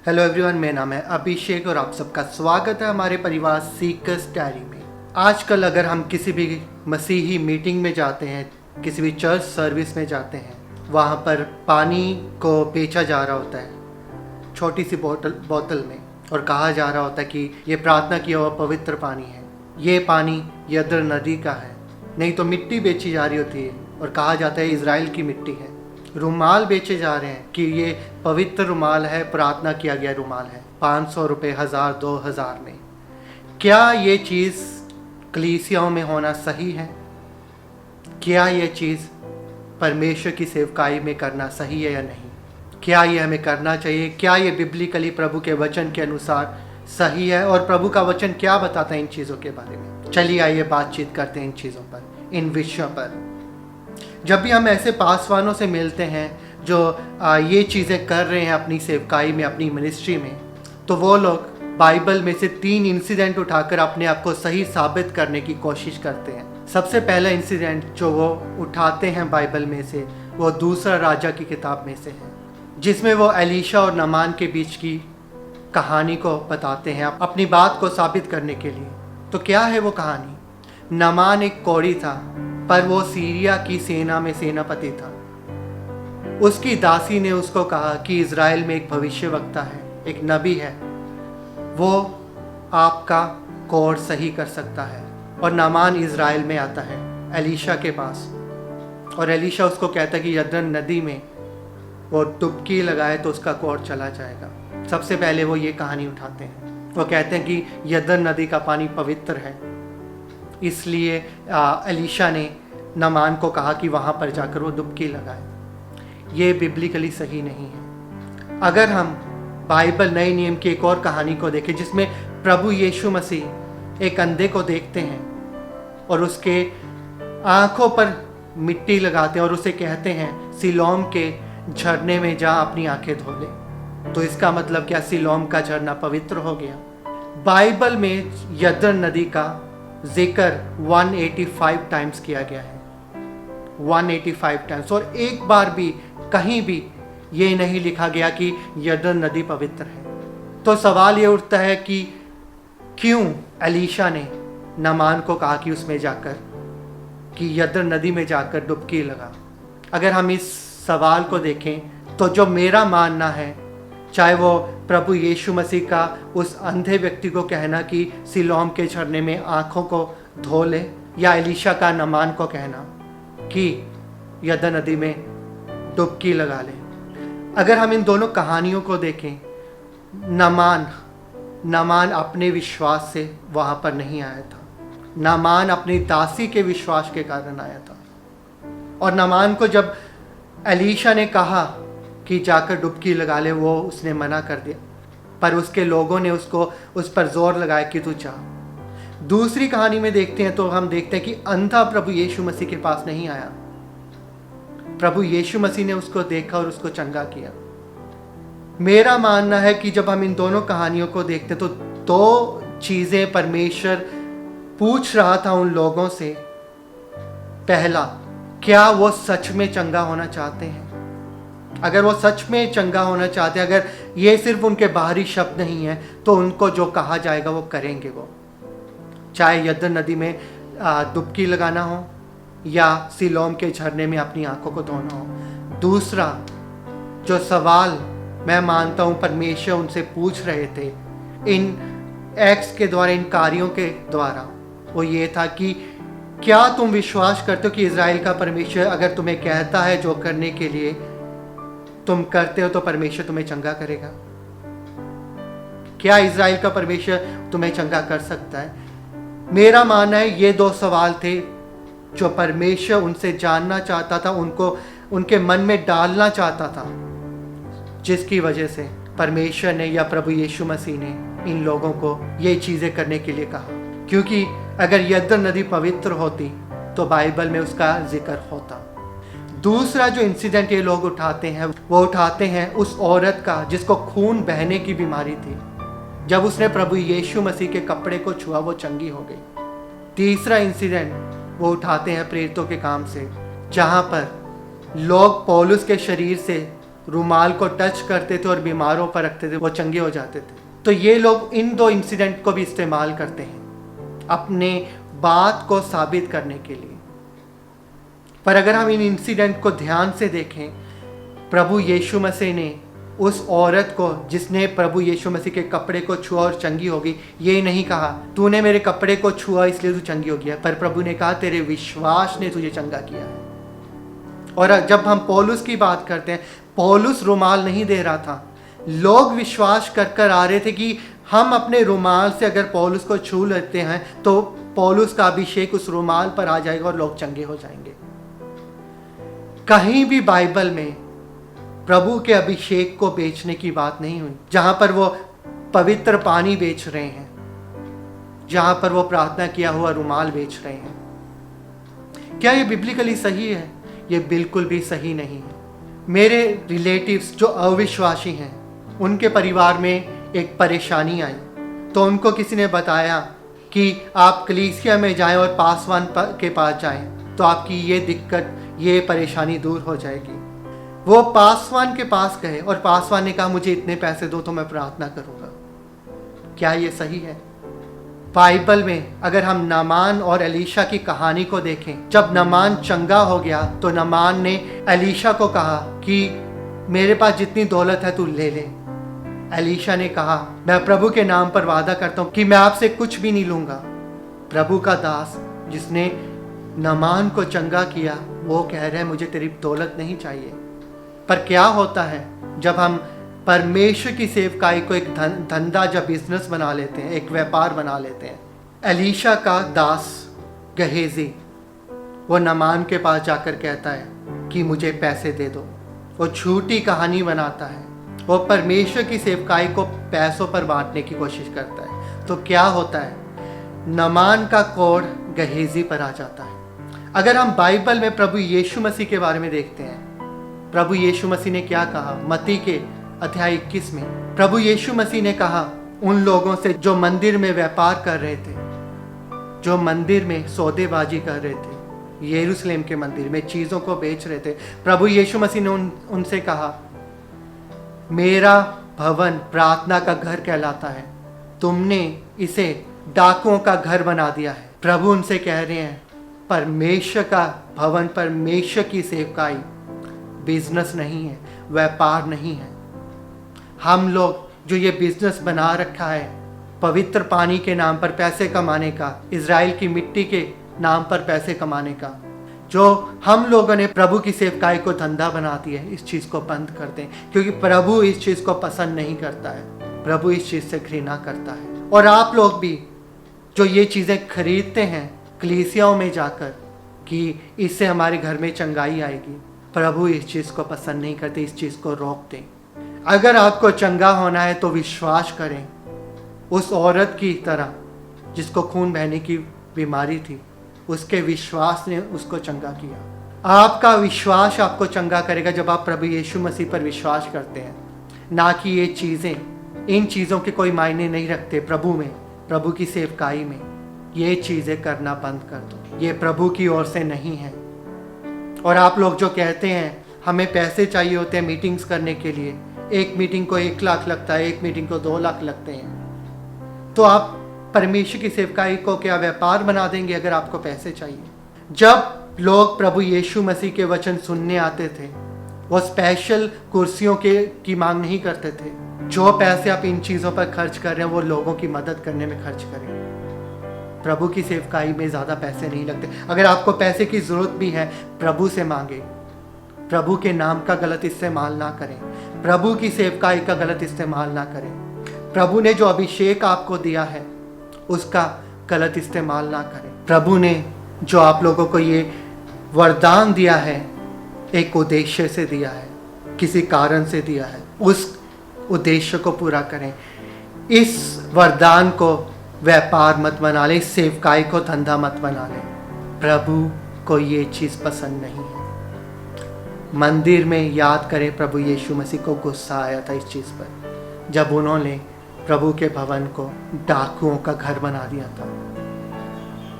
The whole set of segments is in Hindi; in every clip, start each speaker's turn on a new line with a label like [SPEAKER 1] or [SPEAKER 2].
[SPEAKER 1] हेलो एवरीवन, मेरा नाम है अभिषेक और आप सबका स्वागत है हमारे परिवार सीकर्स डायरी में। आजकल अगर हम किसी भी मसीही मीटिंग में जाते हैं, किसी भी चर्च सर्विस में जाते हैं, वहाँ पर पानी को बेचा जा रहा होता है छोटी सी बोतल में, और कहा जा रहा होता है कि ये प्रार्थना किया हुआ पवित्र पानी है, ये पानी यरदन नदी का है। नहीं तो मिट्टी बेची जा रही होती है और कहा जाता है इज़राइल की मिट्टी है। रुमाल बेचे जा रहे हैं कि ये पवित्र रुमाल है, प्रार्थना किया गया रुमाल है, 500 रुपये, 1000, 2000 में। क्या ये चीज़ कलीसियाओं में होना सही है? क्या ये चीज़ परमेश्वर की सेवकाई में करना सही है या नहीं? क्या ये हमें करना चाहिए? क्या ये बिब्लिकली प्रभु के वचन के अनुसार सही है? और प्रभु का वचन क्या बताता है इन चीज़ों के बारे में? चलिए आइए बातचीत करते हैं इन चीज़ों पर, इन विषयों पर। जब भी हम ऐसे पासवानों से मिलते हैं जो ये चीज़ें कर रहे हैं अपनी सेवकाई में, अपनी मिनिस्ट्री में, तो वो लोग बाइबल में से 3 इंसिडेंट उठाकर अपने आप को सही साबित करने की कोशिश करते हैं। सबसे पहला इंसिडेंट जो वो उठाते हैं बाइबल में से, वो दूसरा राजा की किताब में से है, जिसमें वो एलीशा और नामान के बीच की कहानी को बताते हैं अपनी बात को साबित करने के लिए। तो क्या है वो कहानी? नामान एक कोढ़ी था, पर वो सीरिया की सेना में सेनापति था। उसकी दासी ने उसको कहा कि इज़राइल में एक भविष्यवक्ता है, एक नबी है, वो आपका कोढ़ सही कर सकता है। और नामान इज़राइल में आता है एलीशा के पास, और एलीशा उसको कहता है कि यरदन नदी में वो डुबकी लगाए तो उसका कोढ़ चला जाएगा। सबसे पहले वो ये कहानी उठाते हैं। वो कहते हैं कि यरदन नदी का पानी पवित्र है, इसलिए एलीशा ने नामान को कहा कि वहाँ पर जाकर वो डुबकी लगाए। ये बिब्लिकली सही नहीं है। अगर हम बाइबल नए नियम की एक और कहानी को देखें, जिसमें प्रभु यीशु मसीह एक अंधे को देखते हैं और उसके आँखों पर मिट्टी लगाते हैं और उसे कहते हैं सिलोम के झरने में जा अपनी आंखें धो ले, तो इसका मतलब क्या सिलोम का झरना पवित्र हो गया? बाइबल में यरदन नदी का जिक्र 185 टाइम्स किया गया है, 185 टाइम्स, और एक बार भी कहीं भी ये नहीं लिखा गया कि यरदन नदी पवित्र है। तो सवाल ये उठता है कि क्यों एलीशा ने नामान को कहा कि उसमें जाकर, कि यरदन नदी में जाकर डुबकी लगा? अगर हम इस सवाल को देखें तो जो मेरा मानना है, चाहे वो प्रभु यीशु मसीह का उस अंधे व्यक्ति को कहना कि सिलोम के झरने में आँखों को धो ले, या एलीशा का नामान को कहना कि यरदन नदी में डुबकी लगा ले, अगर हम इन दोनों कहानियों को देखें, नामान अपने विश्वास से वहाँ पर नहीं आया था। नामान अपनी दासी के विश्वास के कारण आया था। और नामान को जब एलीशा ने कहा कि जाकर डुबकी लगा ले, वो उसने मना कर दिया, पर उसके लोगों ने उस पर जोर लगाया कि तू जा। दूसरी कहानी में देखते हैं तो हम देखते हैं कि अंधा प्रभु यीशु मसीह के पास नहीं आया। प्रभु यीशु मसीह ने उसको देखा और उसको चंगा किया। मेरा मानना है कि जब हम इन दोनों कहानियों को देखते हैं तो 2 चीज़ें परमेश्वर पूछ रहा था उन लोगों से। पहला, क्या वो सच में चंगा होना चाहते हैं? अगर वो सच में चंगा होना चाहते हैं, अगर ये सिर्फ उनके बाहरी शब्द नहीं है, तो उनको जो कहा जाएगा वो करेंगे। वो चाहे यरदन नदी में डुबकी लगाना हो या सिलोम के झरने में अपनी आंखों को धोना हो। दूसरा जो सवाल मैं मानता हूँ परमेश्वर उनसे पूछ रहे थे इन एक्ट्स के द्वारा, इन कार्यों के द्वारा, वो ये था कि क्या तुम विश्वास करते हो कि इज़राइल का परमेश्वर अगर तुम्हें कहता है जो करने के लिए तुम करते हो, तो परमेश्वर तुम्हें चंगा करेगा? क्या इज़राइल का परमेश्वर तुम्हें चंगा कर सकता है? मेरा मानना है ये 2 सवाल थे जो परमेश्वर उनसे जानना चाहता था, उनको उनके मन में डालना चाहता था, जिसकी वजह से परमेश्वर ने या प्रभु यीशु मसीह ने इन लोगों को ये चीज़ें करने के लिए कहा। क्योंकि अगर यरदन नदी पवित्र होती तो बाइबल में उसका जिक्र होता। दूसरा जो इंसिडेंट ये लोग उठाते हैं, वो उठाते हैं उस औरत का जिसको खून बहने की बीमारी थी। जब उसने प्रभु यीशु मसीह के कपड़े को छुआ, वो चंगी हो गई। तीसरा इंसिडेंट वो उठाते हैं प्रेरितों के काम से, जहाँ पर लोग पौलुस के शरीर से रुमाल को टच करते थे और बीमारों पर रखते थे, वो चंगे हो जाते थे। तो ये लोग इन 2 इंसिडेंट को भी इस्तेमाल करते हैं अपने बात को साबित करने के लिए। पर अगर हम इन इंसिडेंट को ध्यान से देखें, प्रभु यीशु मसीह ने उस औरत को जिसने प्रभु यीशु मसीह के कपड़े को छुआ और चंगी होगी, ये नहीं कहा तूने मेरे कपड़े को छुआ इसलिए तू चंगी हो गया, पर प्रभु ने कहा तेरे विश्वास ने तुझे चंगा किया है। और जब हम पौलुस की बात करते हैं, पौलुस रुमाल नहीं दे रहा था, लोग विश्वास कर कर आ रहे थे कि हम अपने रुमाल से अगर पौलुस को छू लेते हैं तो पौलुस का अभिषेक उस रुमाल पर आ जाएगा और लोग चंगे हो जाएंगे। कहीं भी बाइबल में प्रभु के अभिषेक को बेचने की बात नहीं हुई। जहां पर वो पवित्र पानी बेच रहे हैं, जहां पर वो प्रार्थना किया हुआ रुमाल बेच रहे हैं, क्या ये बिब्लिकली सही है? ये बिल्कुल भी सही नहीं है। मेरे रिलेटिव्स जो अविश्वासी हैं, उनके परिवार में एक परेशानी आई, तो उनको किसी ने बताया कि आप कलीसिया में जाएं और पासवान के पास जाएं तो आपकी ये दिक्कत, ये परेशानी दूर हो जाएगी। वो पासवान के पास गए और पासवान ने कहा मुझे इतने पैसे दो तो मैं प्रार्थना करूंगा। क्या ये सही है? बाइबल में अगर हम नामान और एलीशा की कहानी को देखें, जब नामान चंगा हो गया तो नामान ने एलीशा को कहा कि मेरे पास जितनी दौलत है तू ले ले। एलीशा ने कहा मैं प्रभु के नाम पर वादा करता हूं कि मैं आपसे कुछ भी नहीं लूंगा। प्रभु का दास जिसने नामान को चंगा किया, वो कह रहा है मुझे तेरी दौलत नहीं चाहिए। पर क्या होता है जब हम परमेश्वर की सेवकाई को एक धंधा, जब बिजनेस बना लेते हैं, एक व्यापार बना लेते हैं। एलीशा का दास गहेजी वो नामान के पास जाकर कहता है कि मुझे पैसे दे दो। वो झूठी कहानी बनाता है, वो परमेश्वर की सेवकाई को पैसों पर बांटने की कोशिश करता है। तो क्या होता है? नामान का कोड़ गहेजी पर आ जाता है। अगर हम बाइबल में प्रभु यीशु मसीह के बारे में देखते हैं, प्रभु यीशु मसीह ने क्या कहा? मत्ती के अध्याय 21 में प्रभु यीशु मसीह ने कहा उन लोगों से जो मंदिर में व्यापार कर रहे थे, जो मंदिर में सौदेबाजी कर रहे थे, यरूशलेम के मंदिर में चीज़ों को बेच रहे थे, प्रभु यीशु मसीह ने उनसे कहा मेरा भवन प्रार्थना का घर कहलाता है, तुमने इसे डाकुओं का घर बना दिया है। प्रभु उनसे कह रहे हैं परमेश्वर का भवन, परमेश्वर की सेवकाई बिजनेस नहीं है, व्यापार नहीं है। हम लोग जो ये बिजनेस बना रखा है पवित्र पानी के नाम पर पैसे कमाने का, इज़राइल की मिट्टी के नाम पर पैसे कमाने का, जो हम लोगों ने प्रभु की सेवकाई को धंधा बना दिया है, इस चीज़ को बंद कर दें, क्योंकि प्रभु इस चीज़ को पसंद नहीं करता है। प्रभु इस चीज़ से घृणा करता है। और आप लोग भी जो ये चीज़ें खरीदते हैं कलीसियाओं में जाकर कि इससे हमारे घर में चंगाई आएगी, प्रभु इस चीज़ को पसंद नहीं करते, इस चीज़ को रोक दें। अगर आपको चंगा होना है तो विश्वास करें उस औरत की तरह जिसको खून बहने की बीमारी थी, उसके विश्वास ने उसको चंगा किया। आपका विश्वास आपको चंगा करेगा जब आप प्रभु यीशु मसीह पर विश्वास करते हैं, ना कि ये चीज़ें। इन चीज़ों के कोई मायने नहीं रखते प्रभु में, प्रभु की सेवकाई में। ये चीज़ें करना बंद कर दो, ये प्रभु की ओर से नहीं है। और आप लोग जो कहते हैं हमें पैसे चाहिए होते हैं मीटिंग्स करने के लिए, एक मीटिंग को 1 लाख लगता है, एक मीटिंग को 2 लाख लगते हैं, तो आप परमेश्वर की सेवकाई को क्या व्यापार बना देंगे अगर आपको पैसे चाहिए? जब लोग प्रभु यीशु मसीह के वचन सुनने आते थे, वो स्पेशल कुर्सियों की मांग नहीं करते थे। जो पैसे आप इन चीज़ों पर खर्च कर रहे हैं वो लोगों की मदद करने में खर्च करें। प्रभु की सेवकाई में ज़्यादा पैसे नहीं लगते। अगर आपको पैसे की ज़रूरत भी है, प्रभु से मांगे। प्रभु के नाम का गलत इस्तेमाल ना करें, प्रभु की सेवकाई का गलत इस्तेमाल ना करें। प्रभु ने जो अभिषेक आपको दिया है उसका गलत इस्तेमाल ना करें। प्रभु ने जो आप लोगों को ये वरदान दिया है, एक उद्देश्य से दिया है, किसी कारण से दिया है, उस उद्देश्य को पूरा करें। इस वरदान को व्यापार मत बना लें, इस सेवकाई को धंधा मत बना लें। प्रभु को ये चीज़ पसंद नहीं है। मंदिर में याद करें प्रभु यीशु मसीह को गुस्सा आया था इस चीज़ पर, जब उन्होंने प्रभु के भवन को डाकुओं का घर बना दिया था,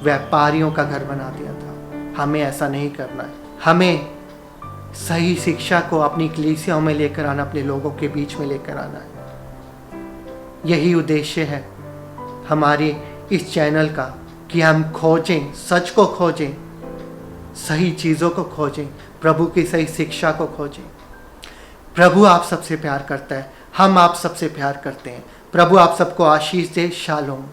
[SPEAKER 1] व्यापारियों का घर बना दिया था। हमें ऐसा नहीं करना है। हमें सही शिक्षा को अपनी कलीसियाओं में लेकर आना, अपने लोगों के बीच में लेकर आना है। यही उद्देश्य है हमारे इस चैनल का कि हम खोजें, सच को खोजें, सही चीज़ों को खोजें, प्रभु की सही शिक्षा को खोजें। प्रभु आप सबसे प्यार करता है, हम आप सबसे प्यार करते हैं। प्रभु आप सबको आशीष दे। शालोम।